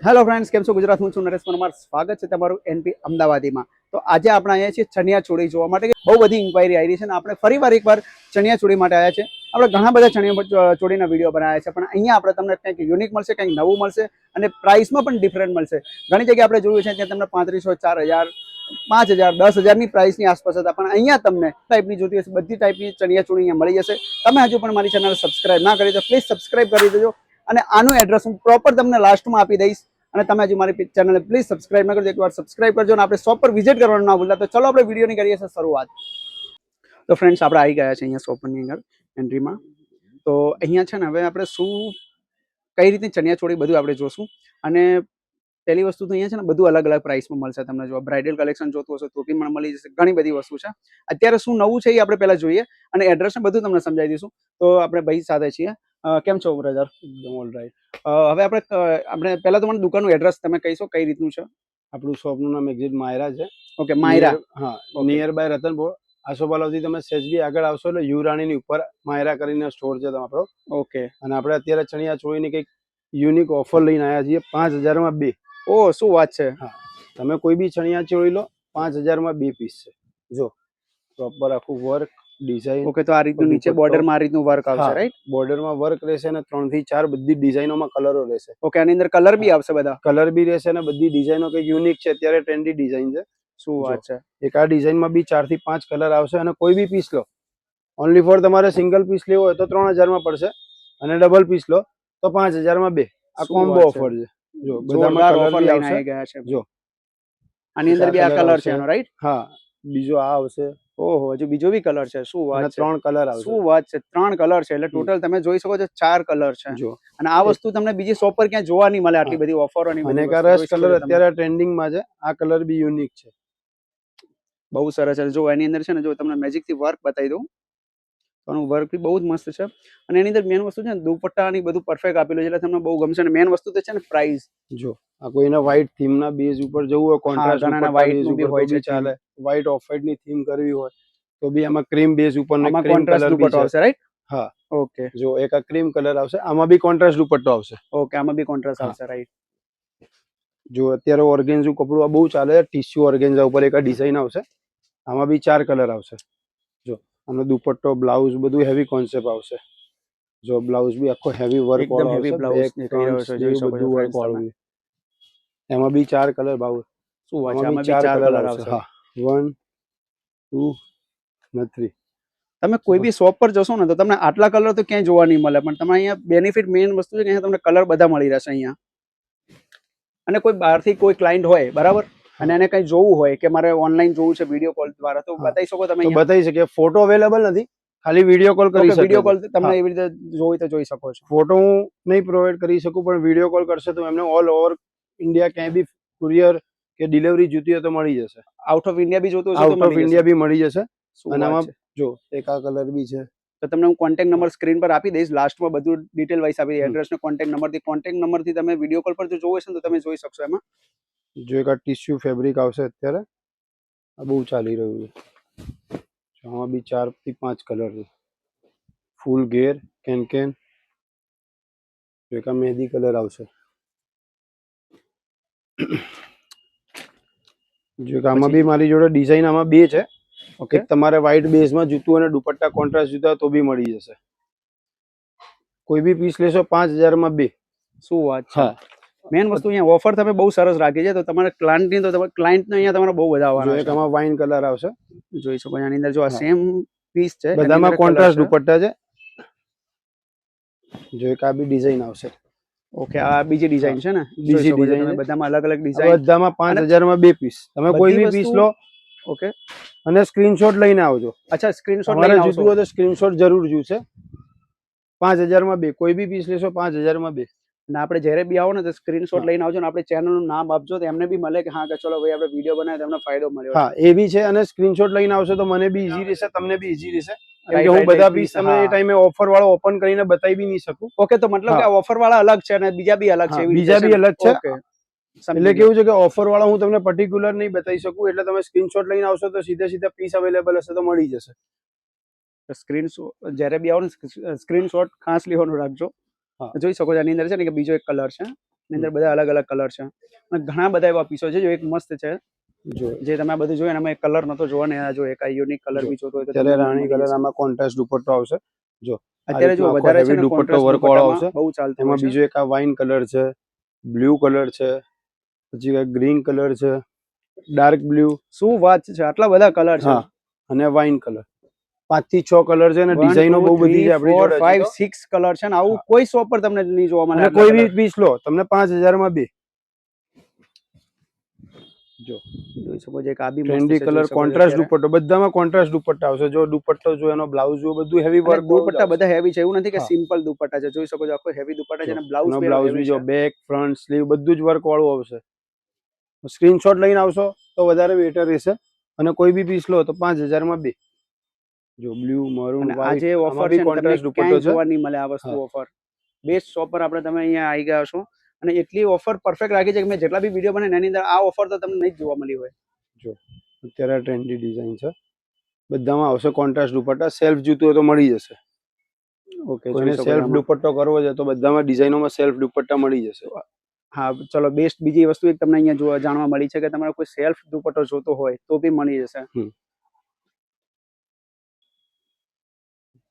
Hello friends, કેમ છો? ગુજરાત હું છું નરેશ પરમાર. સ્વાગત છે તમારું એનપી અમદાવાદીમાં. તો આજે આપણે આવ્યા છીએ ચણિયા ચોળી જોવા માટે. બહુ બધી ઇન્ક્વાયરી આવી છે અને આપણે ફરીવાર એકવાર ચણિયા ચોળી માટે આવ્યા છે. આપણે ઘણા બધા ચણિયા ચોળીના વિડીયો બનાવ્યા છે, પણ અહીંયા આપણે તમને કંઈક યુનિક મળશે, કંઈક નવું મળશે અને પ્રાઇસમાં પણ ડિફરન્ટ મળશે. ઘણી જગ્યાએ આપણે જોયું છે ત્યાં તમને 3500, 4000, 5000, 10,000ની પ્રાઇસની આસપાસ હતા, પણ અહીંયા તમને ટાઈપની જોતી હશે બધી ટાઈપની ચણિયા ચોળી અહીંયા મળી જશે. તમે હજુ પણ મારી ચેનલ સબસ્ક્રાઇબ ના કરી તો પ્લીઝ સબસ્ક્રાઇબ કરી દેજો અને આનું એડ્રેસ હું પ્રોપર તમને લાસ્ટમાં આપી દઈશ. અને તમે હજુ મારી ચેનલને પ્લીઝ સબસ્ક્રાઇબ ન કરજો, એકવાર સબસ્ક્રાઇબ કરજો અને આપણે શોપ પર વિઝિટ કરવાનું ના ભૂલતા. તો ચલો આપણે વિડીયોની કરીએ છીએ શરૂઆત. તો ફ્રેન્ડ્સ, આપણે આવી ગયા છે અહીંયા શોપની અંદર એન્ટ્રીમાં. તો અહીંયા છે ને હવે આપણે કઈ રીતની ચણિયા ચોળી બધું આપણે જોશું. અને પહેલી વસ્તુ તો અહીંયા છે ને બધું અલગ અલગ પ્રાઇસમાં મળશે તમને. જો બ્રાઇડલ કલેક્શન જોતું હશે તો પણ મળી જશે. ઘણી બધી વસ્તુ છે. અત્યારે શું નવું છે એ આપણે પહેલા જોઈએ અને એડ્રેસને બધું તમને સમજાવી દઈશું. તો આપણે ભાઈ સાથે છીએ. કેમ છો બ્રધર? All right. હવે આપણે પહેલા તો મને દુકાનનું એડ્રેસ તમે કહીશો કઈ રીતનું છે? આપણું શોપનું નામ એક્ઝેક્ટ માયરા છે. ઓકે, માયરા. હા, નિયર બાય રતનપુર. આસોપાલવથી તમે સેજબી આગળ આવશો એટલે યુરાણીની ઉપર માયરા કરીને સ્ટોર છે આપણો. ઓકે. અને આપણે અત્યારે ચણિયા ચોળીની કંઈક યુનિક ઓફર લઈને આવ્યા છીએ. 5000માં 2. ઓહ, શું વાત છે! હા, તમે કોઈ બી ચણિયા ચોળી લો, 5000માં 2 પીસ છે. જો પ્રોપર આખું વર્ક ડિઝાઇન. ઓકે, તો આ રીતનું નીચે બોર્ડરમાં આ રીતનું વર્ક આવશે, રાઈટ? બોર્ડરમાં વર્ક રહેશે અને 3 થી 4 બધી ડિઝાઇનોમાં કલરો રહેશે. ઓકે, આની અંદર કલર બી આવશે બધા? કલર બી રહેશે અને બધી ડિઝાઇનો કંઈક યુનિક છે, અત્યારે ટ્રેન્ડી ડિઝાઇન છે. શું વાત છે! એક આ ડિઝાઇનમાં બી 4 થી 5 કલર આવશે અને કોઈ બી પીસ લો, ઓનલી ફોર તમારે સિંગલ પીસ લેવો હોય તો 3000માં પડશે અને ડબલ પીસ લો તો 5000માં 2. આ કોમ્બો ઓફર છે. જો બધામાં કલર બી આવશે. જો આની અંદર બી આ કલર છે એનો, રાઈટ? હા, બીજો આ આવશે. ઓહો, હજુ બીજો બી કલર છે. શું વાત છે! 3 કલર આવશે. શું વાત છે! 3 કલર છે એટલે ટોટલ તમે જોઈ શકો છો 4 કલર છે. જો અને આ વસ્તુ તમને બીજી શોપ પર ક્યાં જોવા નહીં મળે, આટલી બધી ઓફરોની. અને એક રસ કલર અત્યારે ટ્રેન્ડિંગમાં છે. આ કલર બી યુનિક છે. બહુ સરસ છે. જો એની અંદર છે ને, જો તમને મેજિક થી વર્ક બતાવી દઉં તો એનું વર્ક બી બહુ જ મસ્ત છે. અને એની અંદર મેન વસ્તુ છે ને, દુપટ્ટાની બધું પરફેક્ટ આપેલું છે એટલે તમને બહુ ગમશે. અને મેન વસ્તુ તો છે ને પ્રાઇસ. જો આ કોઈને વ્હાઈટ થીમ ના બેઝ ઉપર જવું હોય, કોન્ટ્રાસ્ટ ઉપર વ્હાઈટ નું બી હોય છે, ચાલે. વ્હાઈટ ઓફ વ્હાઈટ ની થીમ કરવી હોય તો બી આમાં ક્રીમ બેઝ ઉપર ને ક્રીમ કલર દુપટ્ટો આવશે, રાઈટ? હા. ઓકે. જો એક આ ક્રીમ કલર આવશે, આમાં બી કોન્ટ્રાસ્ટ દુપટ્ટો આવશે. ઓકે, આમાં બી કોન્ટ્રાસ્ટ આવશે, રાઈટ? જો અત્યારે ઓર્ગેન્ઝા કપડું આ બહુ ચાલે છે. ટીશ્યુ ઓર્ગેન્ઝા ઉપર એક આ ડિઝાઇન આવશે. આમાં બી 4 કલર આવશે. જો આનો દુપટ્ટો, બ્લાઉઝ બધું હેવી કોન્સેપ્ટ આવશે. જો બ્લાઉઝ બી આખો હેવી વર્ક વાળો આવશે. હેવી બ્લાઉઝ નીકળી રહ્યો છે, જોઈ શકો છો વર્ક વાળું. એમાં બી 4 કલર ભાવ. શું વાત છે! આમાં બી 4 કલર આવશે. હા, 1 2 અને 3. તમે કોઈ બી શોપ પર જશો ને તો તમને આટલા કલર તો ક્યાંય જોવા નહીં મળે, પણ તમે અહીંયા બેનિફિટ મેઇન વસ્તુ છે કે અહીંયા તમને કલર બધા મળી રહેશે અહીંયા. અને કોઈ બહારથી કોઈ ક્લાયન્ટ હોય, બરાબર, અને એને કંઈ જોવું હોય કે મારે ઓનલાઈન જોવું છે વિડીયો કોલ દ્વારા, તો બતાવી શકો તમે? બતાવી શકીએ. ફોટો અવેલેબલ નથી, ખાલી વિડીયો કોલ કરી શકો. વિડીયો કોલ તમને એવી રીતે જોઈ તો જોઈ શકો છો. ફોટો હું નહીં પ્રોવાઈડ કરી શકું, પણ વિડીયો કોલ કરશે તો એમને ઓલ ઓવર ઇન્ડિયા ક્યાંય બી કુરિયર કે ડિલિવરી જોતી હોય તો મળી જશે. આઉટ ઓફ ઇન્ડિયા બી જોતું આઉટ ઓફ ઇન્ડિયા બી મળી જશે. અને આમાં જો એક આ કલર બી છે. તો તમને હું કોન્ટેક્ટ નંબર સ્ક્રીન પર આપી દઈશ, લાસ્ટમાં બધું ડિટેલ વાઇઝ આપી દઈશ, એડ્રેસ ને કોન્ટેક્ટ નંબરથી તમે વિડીયો કોલ પર જો જોવો હશે તો તમે જોઈ શકશો. એમાં જો એક આ ટીશ્યુ ફેબ્રિક આવશે, અત્યારે આ બહુ ચાલી રહ્યું છે. આમાં બી 4 થી 5 કલર છે. ફૂલ ઘેર કેન. જો એક આ મહેંદી કલર આવશે. જો આમાં બી મારી જોડે ડિઝાઇન આમાં 2 છે. ઓકે, તમારે વ્હાઈટ બેઝમાં જૂતું અને દુપટ્ટા કોન્ટ્રાસ્ટ જૂતા તો બી મળી જશે. કોઈ બી પીસ લેશો 5000માં 2. શું વાત છે! મેન વસ્તુ અહીંયા ઓફર તમે બહુ સરસ રાખી છે. તો તમારે ક્લાયન્ટની તો ક્લાયન્ટને અહીંયા તમારે બહુ બધા આવવાના છે. એક આમાં વાઇન કલર આવશે, જોઈ શકો. આની અંદર જો આ સેમ પીસ છે, બધામાં કોન્ટ્રાસ્ટ દુપટ્ટા છે. જો એક આ બી ડિઝાઇન આવશે. ઓકે, આ બીજી ડિઝાઇન છે ને? બીજી ડિઝાઇન. બધામાં અલગ અલગ ડિઝાઇન. બધામાં 5000માં 2 પીસ. તમે કોઈ બી પીસ લો. ઓકે. અને સ્ક્રીનશોટ લઈને આવજો. અચ્છા, સ્ક્રીનશોટ લઈને આવજો. જોઈતું હોય તો સ્ક્રીનશોટ જરૂર જોઈશે. 5000માં 2. કોઈ બી પીસ લેશો 5000માં 2. અને આપણે જ્યારે બી આવો ને તો સ્ક્રીનશોટ લઈને આવજો ને આપણે ચેનલનું નામ આપજો તો એમને બી મળે કે હા કે ચલો ભાઈ આપણે વિડીયો બનાવ્યો, તમને ફાયદો મળ્યો. હા, એ બી છે. અને સ્ક્રીનશોટ લઈને આવશો તો મને બી ઈઝી રહેશે, તમને બી ઈઝી રહેશે. કેમ કે હું બધા પીસ તમને એ ટાઈમે ઓફર વાળો ઓપન કરીને બતાવી બી નહીં શકું. ઓકે, તો મતલબ કે ઓફર વાળા અલગ છે અને બીજા બી અલગ છે? બીજા બી અલગ છે. એટલે કેવું છે કે ઓફર વાળા હું તમને પર્ટિક્યુલર નહીં બતાવી શકું, એટલે તમે સ્ક્રીનશોટ લઈને આવશો તો સીધા પીસ અવેલેબલ હશે તો મળી જશે. સ્ક્રીનશોટ જ્યારે બી આવો ને સ્ક્રીનશોટ ખાસ લેવાનું રાખજો. જોઈ શકો છો આની અંદર છે ને કે બીજો એક કલર છે, એની અંદર બધા અલગ અલગ કલર છે અને ઘણા બધા એવા પીસો છે જો એક મસ્ત છે જો જે તમે આ બધું જોયું એમાં એક કલર નતો જોવા ને આ જો એક આ યુનિક કલર બી જોતો હોય તો અત્યારે રાણી કલર આમાં કોન્ટ્રાસ્ટ દુપટ્ટો આવશે જો અત્યારે જો વધારે છે ને દુપટ્ટો કોન્ટ્રાસ્ટ વર્ક વાળો આવશે બહુ ચાલતું એમાં હોય છે બીજો એક આ વાઇન કલર છે બ્લુ કલર છે પછી આ ગ્રીન કલર છે ડાર્ક બ્લુ શું વાત છે આટલા બધા કલર છે હા અને વાઇન કલર 5 થી 6 કલર છે અને ડિઝાઇનો બહુ બધી છે આપણી જોડે 5 6 કલર છે ને આવું કોઈ શોપ પર તમને નહીં જોવા મળે અને કોઈ બી પીસ લો તમને 5000 માં બે જો જોઈ શકો છો એક આ બી ટ્રેન્ડી કલર કોન્ટ્રાસ્ટ દુપટ્ટો બધામાં કોન્ટ્રાસ્ટ દુપટ્ટા આવશે જો દુપટ્ટો જો એનો બ્લાઉઝ જો બધું હેવી વર્ક દુપટ્ટા બધા હેવી છે એવું નથી કે સિમ્પલ દુપટ્ટા છે જોઈ શકો છો આખો હેવી દુપટ્ટા છે અને બ્લાઉઝ બી જો બેક ફ્રન્ટ સ્લીવ બધું જ વર્ક વાળું આવશે સ્ક્રીનશોટ લઈને આવશો તો વધારે બેટર રહેશે અને કોઈ બી પીસ લો તો 5000 માં બે જો બ્લુ મરૂન વ્હાઈટ આજે ઓફર છે કોન્ટ્રાસ્ટ દુપટ્ટો જોવા નહીં મળે આ વસ્તુ ઓફર બેસ્ટ શોપ પર આપણે તમે અહીંયા આવી ગયા છો અને એટલી ઓફર પરફેક્ટ રાખી છે કે મેં જેટલા બી વિડીયો બને એની અંદર આ ઓફર તો તમને નહીં જોવા મળી હોય જો અત્યારે ટ્રેન્ડી ડિઝાઇન છે બધામાં આવશે કોન્ટ્રાસ્ટ દુપટ્ટા સેલ્ફ જોતું હોય તો મળી જશે ઓકે કોઈને સેલ્ફ દુપટ્ટો કરવો છે તો બધામાં ડિઝાઇનોમાં સેલ્ફ દુપટ્ટા મળી જશે હા ચલો બેસ્ટ બીજી વસ્તુ એક તમને અહીંયા જોવા જાણવા મળી છે કે તમારે કોઈ સેલ્ફ દુપટ્ટો જોતો હોય તો બી મળી જશે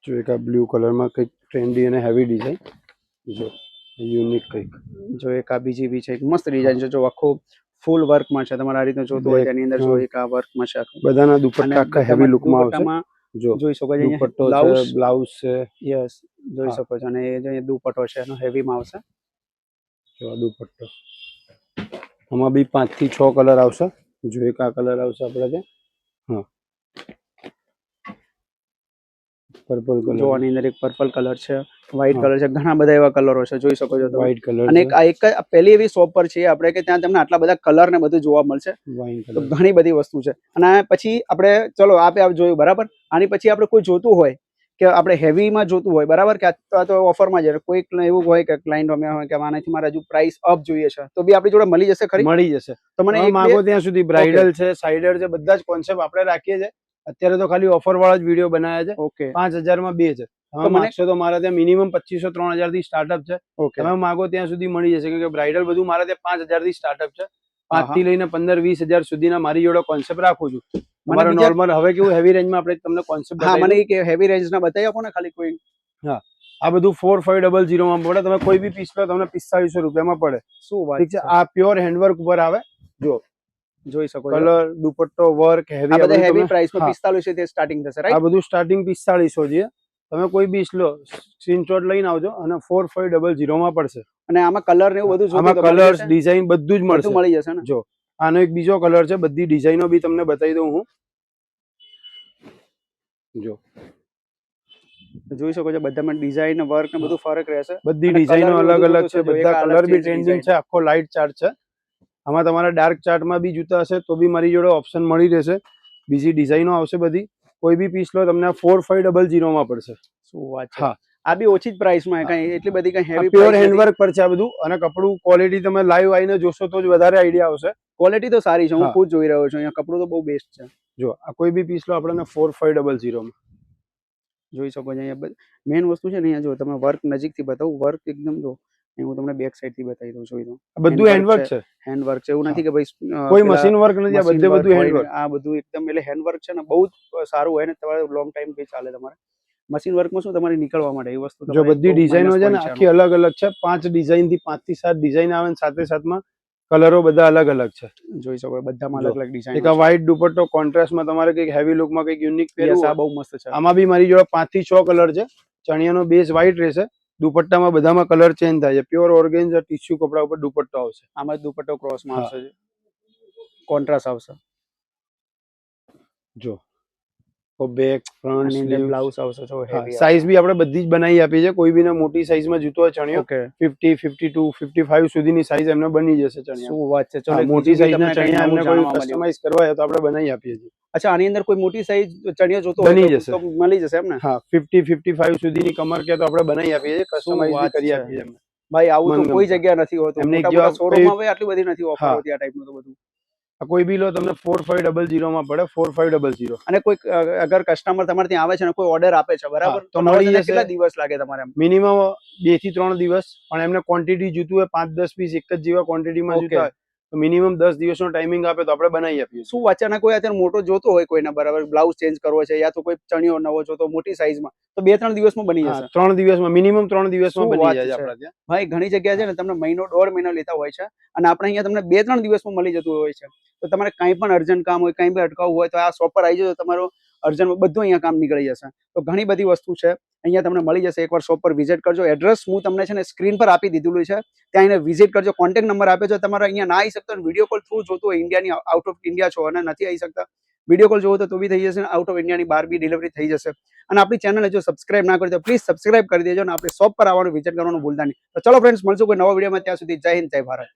જો એક આ બ્લુ કલરમાં કંઈક ટ્રેન્ડી અને હેવી ડિઝાઇન જો યુનિક કંઈક જો એક આ બીજી બી છે એક મસ્ત ડિઝાઇન છે જો આખો ફૂલ વર્કમાં છે તમારે આ રીતનું જોતું હોય તેની અંદર જો એક આ વર્કમાં છે બધાના દુપટ્ટા આખા હેવી લુકમાં આવશે જો જોઈ શકો છો દુપટ્ટો છે બ્લાઉઝ છે યસ જોઈ શકો છો અને એ જે દુપટ્ટો છે એનો હેવીમાં આવશે જો આ દુપટ્ટો આમાં બી 5 થી 6 કલર આવશે જો એક આ કલર આવશે આપણે ત્યાં હા પર્પલ કલર જો આની અંદર એક પર્પલ કલર છે વ્હાઈટ કલર છે ઘણા બધા એવા કલરો છે જોઈ શકો છો વ્હાઈટ કલર અને એક પહેલી એવી શોપ પર છે આપણે કે ત્યાં તમને આટલા બધા કલર ને બધું જોવા મળશે તો ઘણી બધી વસ્તુ છે અને પછી આપણે ચલો આપે જોયું બરાબર આની પછી આપણે કોઈ જોતું હોય કે આપણે હેવીમાં જોતું હોય બરાબર કે આ તો ઓફરમાં છે કોઈક એવું હોય કે ક્લાયન્ટ અમે હોય કે આનાથી મારે હજુ પ્રાઇસ અપ જોઈએ છે તો બી આપણી જોડે મળી જશે ખરી મળી જશે તો મને માંગો ત્યાં સુધી બ્રાઇડલ છે સાઇડર છે બધા જ કોન્સેપ્ટ આપણે રાખીએ છીએ અત્યારે તો ખાલી ઓફર વાળા જ વિડીયો બનાવ્યા છે ઓકે 5000 માં બે છે તમે માંગશો તો મારા ત્યાં મિનિમમ 2500 3000 થી સ્ટાર્ટઅપ છે તમે માંગો ત્યાં સુધી મળી જશે કે બ્રાઇડલ બધું મારા ત્યાં 5000 થી સ્ટાર્ટઅપ છે 5 થી લઈને 15-20 હજાર સુધીના મારી જોડે કોન્સેપ્ટ રાખું છું મારો નોર્મલ હવે કેવું હેવી રેન્જમાં આપણે તમને કોન્સેપ્ટ હા મને કે હેવી રેન્જના બતાવી આપો ને ખાલી કોઈ હા આ બધું 4500 માં પડે તમે કોઈ બી પીસ લો તમને 4500 રૂપિયામાં પડે શું વાત છે આ પ્યોર હેન્ડવર્ક ઉપર આવે જો જોઈ શકો કલર દુપટ્ટો વર્ક હેવી આ બધા હેવી પ્રાઇસ માં 4500 થી સ્ટાર્ટિંગ થશે રાઈટ આ બધું સ્ટાર્ટિંગ 4500 છે તમે કોઈ બી લો સ્ક્રીનશોટ લઈને આવજો અને 4500 માં પડશે અને આમાં કલર ને એવું બધું જોતું આમાં કલર્સ ડિઝાઇન બધું જ મળશે મળી જશે ને જો આનો એક બીજો કલર છે બધી ડિઝાઇનો બી તમને બતાવી દઉં હું જો જોઈ શકો છો બધામાં ડિઝાઇન વર્ક ને બધું ફરક રહેશે બધી ડિઝાઇનો અલગ અલગ છે બધા કલર બી ટ્રેન્ડિંગ છે આખો લાઇટ ચાર્ટ છે આમાં તમારા ડાર્ક ચાર્ટમાં બી જૂતા હશે તો બી મારી જોડે ઓપ્શન મળી રહેશે બીજી ડિઝાઇનો આવશે બધી કોઈ બી પીસ લો તમને 4500 માં પડશે શું વાત છે હા આ બી ઓછી જ પ્રાઇસમાં કઈ એટલી બધી કઈ હેવી પ્યોર હેન્ડવર્ક પર છે આ બધું અને કપડું ક્વોલિટી તમે લાઈવ આવીને જોશો તો જ વધારે આઈડિયા આવશે ક્વોલિટી તો સારી છે હું ખુદ જોઈ રહ્યો છું અહીંયા કપડું તો બહુ બેસ્ટ છે જો આ કોઈ બી પીસ લો આપણને 4500 માં જોઈ શકો છો અહીંયા મેઇન વસ્તુ છે ને અહીંયા જો તમે વર્ક નજીકથી બતાવું વર્ક એકદમ જો હું તમને બેક સાઈડ થી બતાવી દઉં છું બધું હેન્ડવર્ક છે હેન્ડવર્ક છે એવું નથી કે ભાઈ કોઈ મશીન વર્ક નથી આ બધું હેન્ડવર્ક આ બધું એકદમ એટલે હેન્ડવર્ક છે ને બહુ સારું હોય ને તમારે લોંગ ટાઈમ બી ચાલે તમારે મશીન વર્કમાં શું તમારે નીકળવા માટે એ વસ્તુ જો બધી ડિઝાઇનો છે ને આખી અલગ અલગ છે 5 ડિઝાઇન થી 5 થી 7 ડિઝાઇન આવે ને સાથે સાથમાં કલરો બધા અલગ અલગ છે જોઈ શકો બધામાં અલગ અલગ ડિઝાઇન એક વ્હાઈટ દુપટ્ટો કોન્ટ્રાસ્ટમાં તમારે કંઈક હેવી લુકમાં કંઈક યુનિક પહેરવું આ બહુ મસ્ત છે આમાં બી મારી જોડે 5 થી 6 કલર છે ચણિયાનો બેઝ વ્હાઈટ રહેશે દુપટ્ટામાં બધામાં કલર ચેન્જ થાય છે પ્યોર ઓર્ગેન્ઝા ટીશ્યુ કપડા ઉપર દુપટ્ટો આવશે આમાં દુપટ્ટો ક્રોસમાં આવશે કોન્ટ્રાસ્ટ આવશે જો બેક ફ્રન્ટ સ્લીવ બ્લાઉઝ આવશે જો હેવી સાઈઝ બી આપણે બધી જ બનાવી આપી છે કોઈ બીને મોટી સાઈઝમાં જૂતો હોય ચણિયો 50 52 55 સુધીની સાઈઝ એમને બની જશે ચણિયા શું વાત છે ચલો મોટી સાઈઝના ચણિયા એમને કોઈ કસ્ટમાઇઝ કરવા હોય તો આપણે બનાવી આપીએ છીએ અચ્છા આની અંદર કોઈ મોટી સાઈઝ ચણિયો જોતો હોય તો મળી જશે એમ ને હા 50 55 સુધીની કમર કે તો આપણે બનાવી આપીએ છીએ કસ્ટમાઇઝ કરી આપીએ છીએ ભાઈ આવું તો કોઈ જગ્યા નથી હોતું મોટા મોટા શોરૂમ માં આટલી બધી નથી ઓફર હોતી આ ટાઈપનું તો બધું આ કોઈ બી લો તમને 4500 માં પડે 4500. અને કોઈ અગર કસ્ટમર તમારે ત્યાં આવે છે અને કોઈ ઓર્ડર આપે છે બરાબર, હા, તો તો મળી મળી જશે. કેટલા દિવસ લાગે તમારે એમ? મિનિમમ 2 થી 3 દિવસ, પણ એમને ક્વોન્ટિટી જોતું હોય 5-10 પીસ એક જ જેવા ક્વોન્ટિટીમાં Okay. જોતા હોય તો મિનિમમ 10 દિવસનો ટાઈમિંગ આપે તો આપણે બનાવી આપીએ. શું અચાનક કોઈ અત્યારે મોટો જોતો હોય કોઈને બરાબર, બ્લાઉઝ ચેન્જ કરવો છે યા તો કોઈ ચણિયો નવો જોતો મોટી સાઈઝમાં, તો 2-3 દિવસમાં બની હા, જશે. 3 દિવસમાં, મિનિમમ 3 દિવસમાં શું બની વાત જાય છે છે? આપણા ત્યાં. ભાઈ ઘણી જગ્યાએ છે ને તમને મહિનો 1.5 મહિનો લેતા હોય છે અને આપણે અહીંયા તમને 2-3 દિવસમાં મળી જતું હોય છે. તો તમારે કંઈ પણ અર્જન્ટ કામ હોય, કંઈ બી અટકાવવું હોય તો આ શોપ પર આવી જજો, તમારો અર્જન્ટ બધું અહીંયા કામ નીકળી જશે. તો ઘણી બધી વસ્તુ છે અહીંયા તમને મળી જશે. એકવાર શોપ પર વિઝિટ કરજો. એડ્રેસ હું તમને છે ને સ્ક્રીન પર આપી દીધેલું છે, ત્યાં એને વિઝિટ કરજો. કોન્ટેક્ટ નંબર આપ્યો છે. તમારે અહીંયા ના આવી શકતો વિડીયો કોલ થ્રુ જોતું હોય, ઇન્ડિયાની આઉટ ઓફ ઇન્ડિયા છો અને નથી આવી શકતા, વિડીયો કોલ જોવો તો બી થઈ જશે, આઉટ ઓફ ઇન્ડિયાની બહાર બી ડિલિવરી થઈ જશે. અને આપણી ચેનલ જો સબસ્ક્રાઇબ ના કરી તો પ્લીઝ સબસ્ક્રાઇબ કરી દેજો અને આપણી શોપ પર આવવાનું વિઝિટ કરવાનું ભૂલતા નહીં. તો ચલો ફ્રેન્ડ્સ, મળશું કોઈ નવા વિડીયોમાં. ત્યાં સુધી જય હિન્દ, જય ભારત.